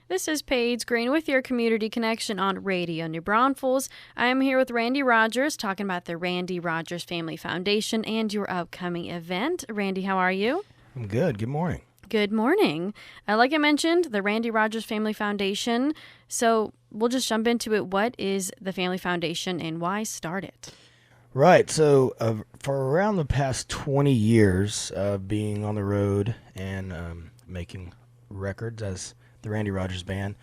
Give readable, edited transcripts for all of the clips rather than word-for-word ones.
This is Paige Greene with your Community Connection on Radio New Braunfels. I am here with Randy Rogers talking about the Randy Rogers Family Foundation and your upcoming event. Randy, how are you? I'm good. Good morning. Good morning. Like I mentioned, the Randy Rogers Family Foundation. So we'll just jump into it. What is the Family Foundation and why start it? Right. So for around the past 20 years of being on the road and making records as the Randy Rogers Band,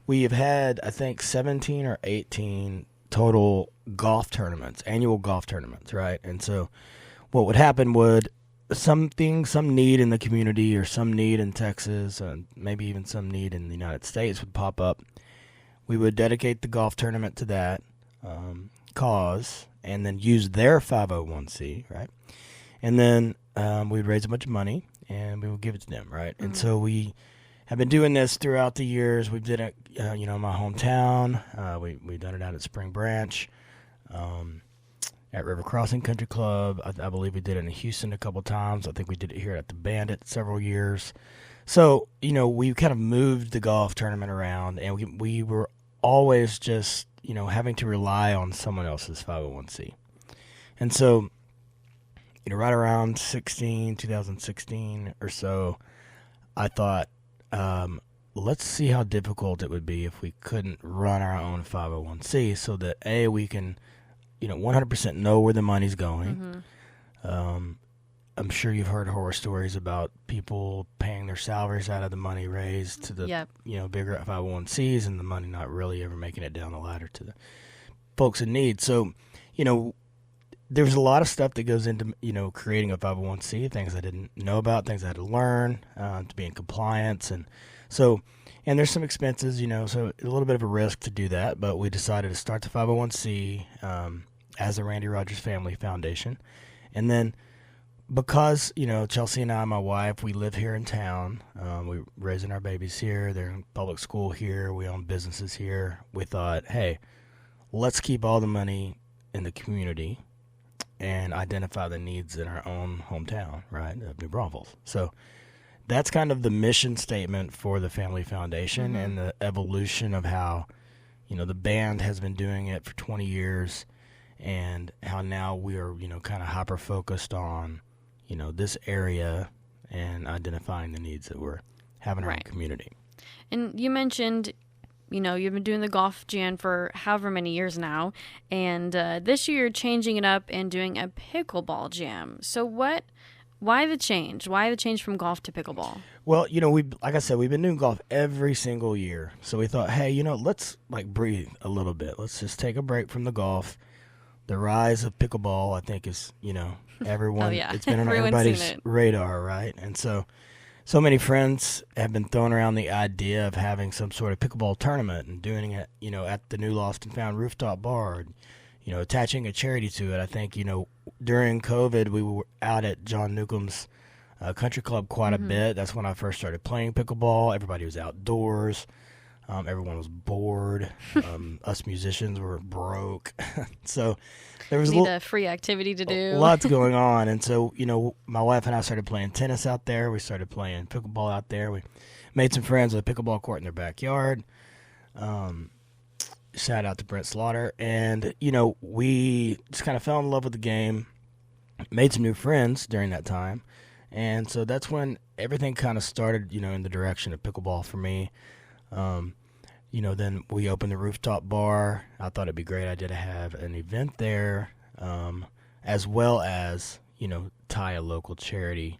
we have had, I think, 17 or 18 total golf tournaments, annual golf tournaments, right? And so what would happen would some need in the community or some need in Texas, and maybe even some need in the United States would pop up. We would dedicate the golf tournament to that cause and then use their 501c, right? And then we'd raise a bunch of money and we would give it to them, right? Mm-hmm. And so we have been doing this throughout the years. We did it, in my hometown. We've done it out at Spring Branch, at River Crossing Country Club. I believe we did it in Houston a couple times. I think we did it here at the Bandit several years. So, we kind of moved the golf tournament around, and we were always just, having to rely on someone else's 501c. And so, right around 2016 or so, I thought, let's see how difficult it would be if we couldn't run our own 501c so that, we can, 100% know where the money's going. Mm-hmm. I'm sure you've heard horror stories about people paying their salaries out of the money raised to the, bigger 501cs and the money not really ever making it down the ladder to the folks in need. So, there's a lot of stuff that goes into, creating a 501c, things I didn't know about, things I had to learn to be in compliance. And so, and there's some expenses, so a little bit of a risk to do that. But we decided to start the 501c as the Randy Rogers Family Foundation. And then because, Chelsea and I, my wife, we live here in town. We're raising our babies here. They're in public school here. We own businesses here. We thought, hey, let's keep all the money in the community and identify the needs in our own hometown, right, of New Braunfels. So that's kind of the mission statement for the Family Foundation. Mm-hmm. And the evolution of how, the band has been doing it for 20 years and how now we are, kind of hyper-focused on, this area and identifying the needs that we're having in our community. And you mentioned, you've been doing the golf jam for however many years now, and this year you're changing it up and doing a pickleball jam. So why the change? Why the change from golf to pickleball? Well, like I said, we've been doing golf every single year. So we thought, hey, let's breathe a little bit. Let's just take a break from the golf. The rise of pickleball, I think, is, everyone, it's been on everybody's radar, right? And so many friends have been throwing around the idea of having some sort of pickleball tournament and doing it, at the new Lost and Found rooftop bar, attaching a charity to it. I think, during COVID, we were out at John Newcomb's country club quite a bit. That's when I first started playing pickleball. Everybody was outdoors. Everyone was bored. Us musicians were broke. So there was a free activity to do. Lots going on. And so, my wife and I started playing tennis out there. We started playing pickleball out there. We made some friends with a pickleball court in their backyard. Shout out to Brent Slaughter. And, we just kind of fell in love with the game, made some new friends during that time. And so that's when everything kind of started, in the direction of pickleball for me. Then we opened the rooftop bar. I thought it'd be a great idea to have an event there, as well as, tie a local charity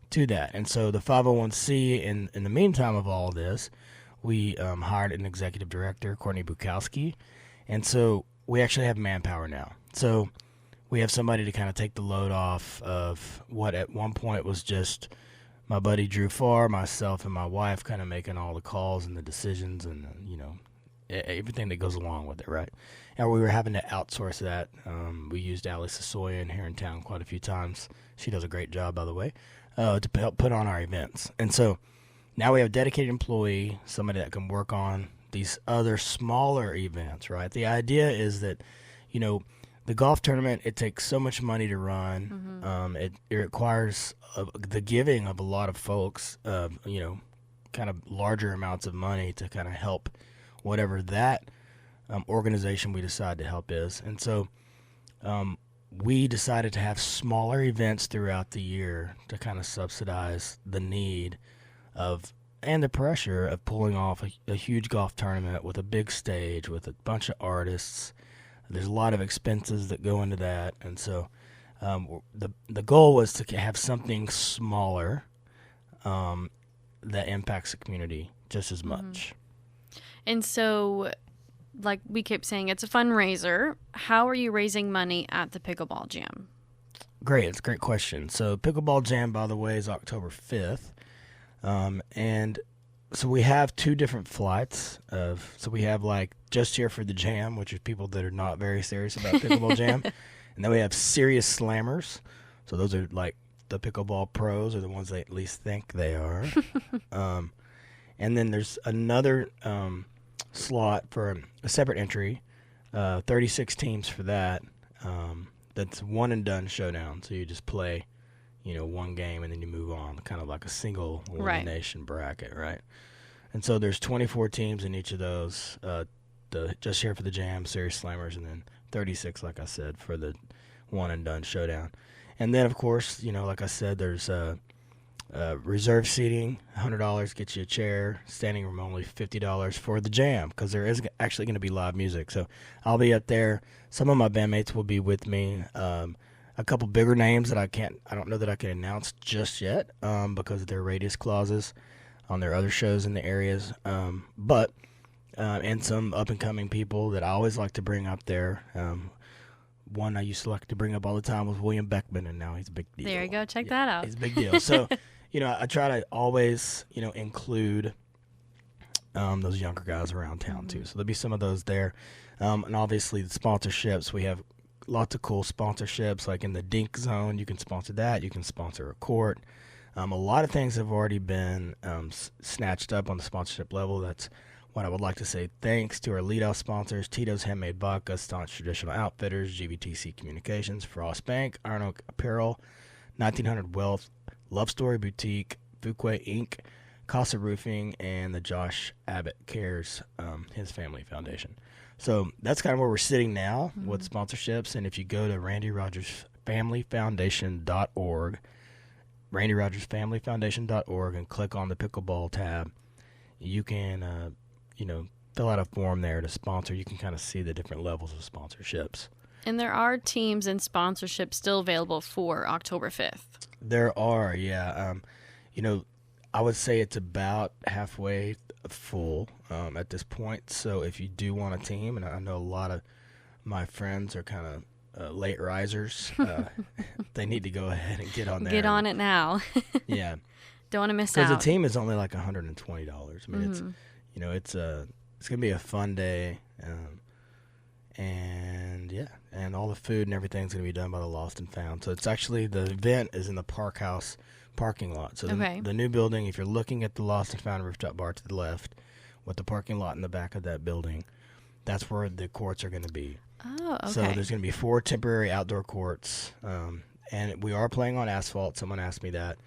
to that. And so the 501c, in the meantime of all this, we hired an executive director, Courtney Bukowski. And so we actually have manpower now. So we have somebody to kind of take the load off of what at one point was just my buddy Drew Farr, myself, and my wife kind of making all the calls and the decisions and, everything that goes along with it, right? And we were having to outsource that. We used Allie Sasoyan here in town quite a few times. She does a great job, by the way, to help put on our events. And so now we have a dedicated employee, somebody that can work on these other smaller events, right? The idea is that, the golf tournament, it takes so much money to run. Mm-hmm. It requires the giving of a lot of folks, kind of larger amounts of money to kind of help whatever that organization we decide to help is. And so we decided to have smaller events throughout the year to kind of subsidize the need of and the pressure of pulling off a huge golf tournament with a big stage with a bunch of artists. There's a lot of expenses that go into that, and so the goal was to have something smaller that impacts the community just as much. And so, like we kept saying, it's a fundraiser. How are you raising money at the Pickleball Jam? Great. It's a great question. So Pickleball Jam, by the way, is October 5th. And so we have two different flights so we have like just here for the jam, which is people that are not very serious about Pickleball Jam. And then we have serious slammers. So those are like the pickleball pros, or the ones they at least think they are. And then there's another slot for a separate entry, 36 teams for that. That's one and done showdown. So you just play, one game and then you move on, kind of like a single elimination bracket, right? And so there's 24 teams in each of those, the just here for the jam, serious slammers, and then 36, like I said, for the one and done showdown. And then, of course, like I said, there's reserve seating, $100 gets you a chair. Standing room only $50 for the jam, because there is actually going to be live music. So I'll be up there. Some of my bandmates will be with me. A couple bigger names that I don't know that I can announce just yet because of their radius clauses on their other shows in the areas. But and some up and coming people that I always like to bring up there. One I used to like to bring up all the time was William Beckman, and now he's a big deal. There you go. Check that out. He's a big deal. So, I try to always, include those younger guys around town, too. So there'll be some of those there. And obviously the sponsorships, we have lots of cool sponsorships, like in the Dink Zone. You can sponsor that. You can sponsor a court. A lot of things have already been snatched up on the sponsorship level. That's what I would like to say. Thanks to our leadoff sponsors, Tito's Handmade Vodka, Staunch Traditional Outfitters, GVTC Communications, Frost Bank, Iron Oak Apparel, 1900 Wealth, Love Story Boutique, Fuquay Inc., Casa Roofing, and the Josh Abbott Cares, his family foundation. So that's kind of where we're sitting now with sponsorships. And if you go to randyrogersfamilyfoundation.org, randyrogersfamilyfoundation.org, and click on the Pickleball tab, you can fill out a form there to sponsor. You can kind of see the different levels of sponsorships. And there are teams and sponsorships still available for October 5th. There are, yeah. I would say it's about halfway full at this point. So if you do want a team, and I know a lot of my friends are kind of late risers, they need to go ahead and get on there. Get on it now. Yeah. Don't want to miss out. Because the team is only like $120. I mean, it's going to be a fun day. And all the food and everything's going to be done by the Lost and Found. So it's actually, the event is in the Park House parking lot. So the new building, if you're looking at the Lost and Found rooftop bar to the left, with the parking lot in the back of that building, that's where the courts are going to be. Oh, okay. So there's going to be 4 temporary outdoor courts. And we are playing on asphalt. Someone asked me that.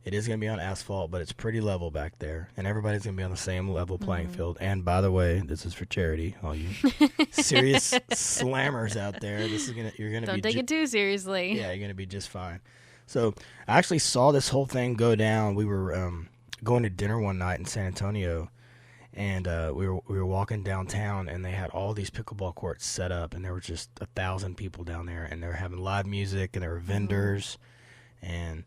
It is going to be on asphalt, but it's pretty level back there. And everybody's going to be on the same level playing field. And by the way, this is for charity. All you serious slammers out there, you're going to Don't take it too seriously. Yeah, you're going to be just fine. So I actually saw this whole thing go down. We were going to dinner one night in San Antonio, and we were walking downtown, and they had all these pickleball courts set up, and there were just 1,000 people down there, and they were having live music, and there were vendors, and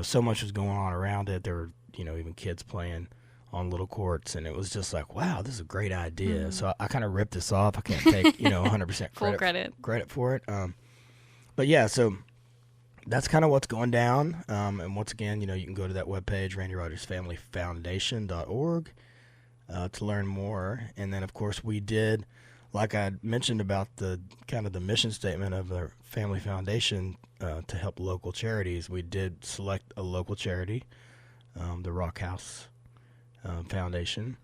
so much was going on around it. There were, even kids playing on little courts, and it was just like, wow, this is a great idea. So I kind of ripped this off. I can't take, 100% full credit for it. But yeah, so that's kind of what's going down. And once again, you can go to that webpage, randyrogersfamilyfoundation.org, to learn more. And then, of course, we did, like I mentioned about the kind of the mission statement of the Family Foundation, to help local charities. We did select a local charity, the Rock House Foundation,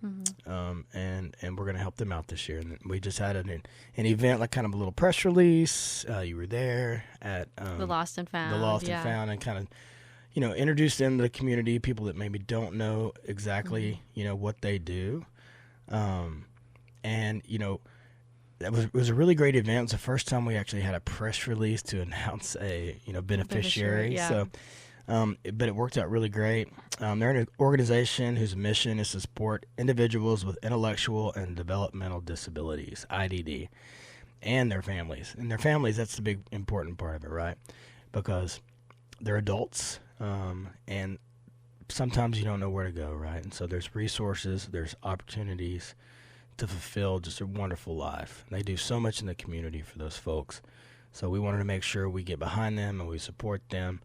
and we're going to help them out this year. And we just had an event, like kind of a little press release. You were there at the Lost and Found. The Lost and Found, and kind of, introduce them to the community, people that maybe don't know exactly, what they do. And, it was a really great event. It was the first time we actually had a press release to announce a, beneficiary. Yeah. So, but it worked out really great. They're an organization whose mission is to support individuals with intellectual and developmental disabilities, IDD, and their families. And their families, that's the big important part of it, right? Because they're adults, and sometimes you don't know where to go, right? And so there's resources, there's opportunities to fulfill just a wonderful life. And they do so much in the community for those folks. So we wanted to make sure we get behind them and we support them.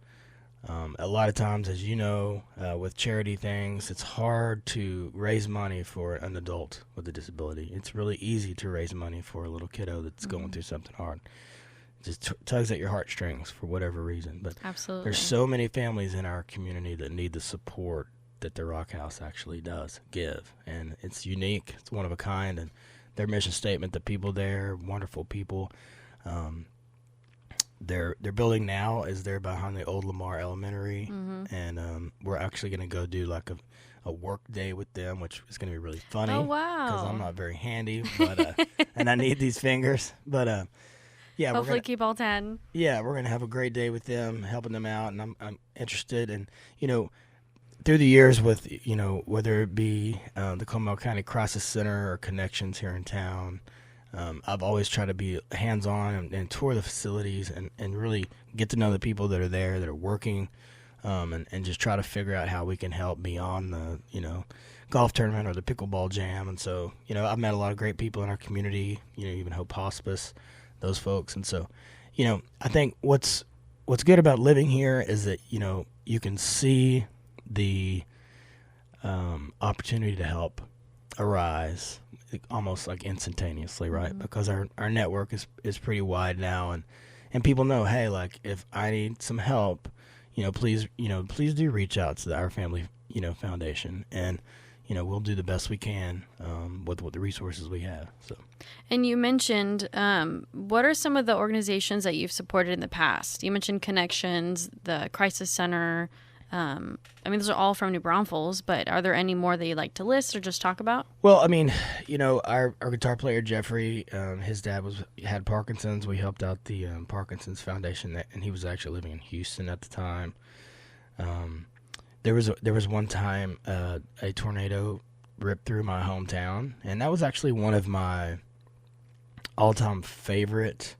A lot of times, as you know, with charity things, it's hard to raise money for an adult with a disability. It's really easy to raise money for a little kiddo that's going through something hard. It just tugs at your heartstrings for whatever reason. But Absolutely. There's so many families in our community that need the support that the Rock House actually does give. And it's unique. It's one of a kind. And their mission statement, the people there, wonderful people. Their building now is there behind the old Lamar Elementary, and we're actually going to go do like a work day with them, which is going to be really funny. Oh, wow. Because I'm not very handy, but and I need these fingers. But yeah, hopefully keep all 10. Yeah, we're going to have a great day with them, helping them out, and I'm interested. And through the years with whether it be the Comal County Crisis Center or connections here in town. I've always tried to be hands-on and tour the facilities and really get to know the people that are there, that are working, and just try to figure out how we can help beyond the, golf tournament or the pickleball jam. And so, I've met a lot of great people in our community, even Hope Hospice, those folks. And so, I think what's good about living here is that, you can see the opportunity to help arise almost like instantaneously, right? Because our network is pretty wide now, and people know, hey, like if I need some help, please do reach out to our family, foundation, and we'll do the best we can with what the resources we have. So, and you mentioned what are some of the organizations that you've supported in the past? You mentioned Connections, the Crisis Center. Those are all from New Braunfels, but are there any more that you'd like to list or just talk about? Well, our guitar player, Jeffrey, his dad had Parkinson's. We helped out the Parkinson's Foundation, and he was actually living in Houston at the time. There was one time a tornado ripped through my hometown, and that was actually one of my all-time favorite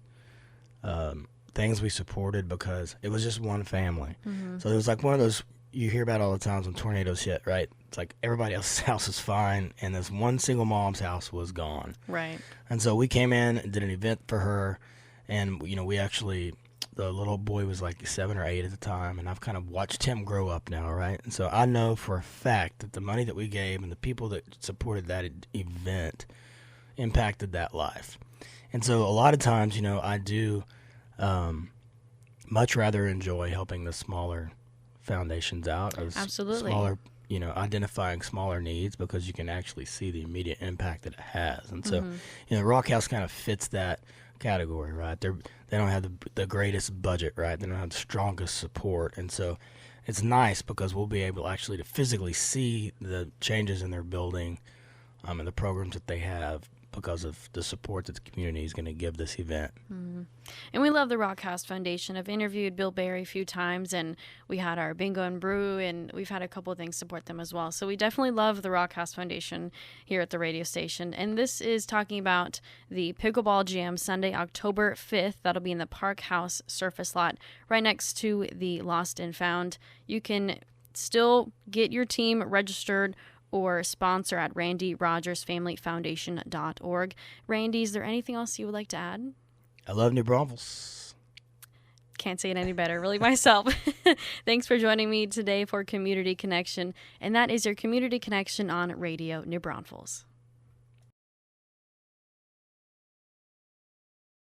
things we supported because it was just one family. So it was like one of those you hear about all the times when tornadoes hit, right? It's like everybody else's house is fine, and this one single mom's house was gone. Right. And so we came in and did an event for her, and we actually, the little boy was like 7 or 8 at the time, and I've kind of watched him grow up now, right? And so I know for a fact that the money that we gave and the people that supported that event impacted that life. And so a lot of times, I do much rather enjoy helping the smaller foundations out. Absolutely. Smaller, identifying smaller needs because you can actually see the immediate impact that it has. And so, Rock House kind of fits that category, right? They don't have the greatest budget, right? They don't have the strongest support. And so it's nice because we'll be able actually to physically see the changes in their building and the programs that they have because of the support that the community is going to give this event. And we love the Rock House Foundation. I've interviewed Bill Barry a few times, and we had our bingo and brew, and we've had a couple of things support them as well. So we definitely love the Rock House Foundation here at the radio station. And this is talking about the Pickleball Jam Sunday, October 5th. That'll be in the Park House surface lot right next to the Lost and Found. You can still get your team registered or sponsor at randyrogersfamilyfoundation.org. Randy, is there anything else you would like to add? I love New Braunfels. Can't say it any better, really, myself. Thanks for joining me today for Community Connection, and that is your Community Connection on Radio New Braunfels.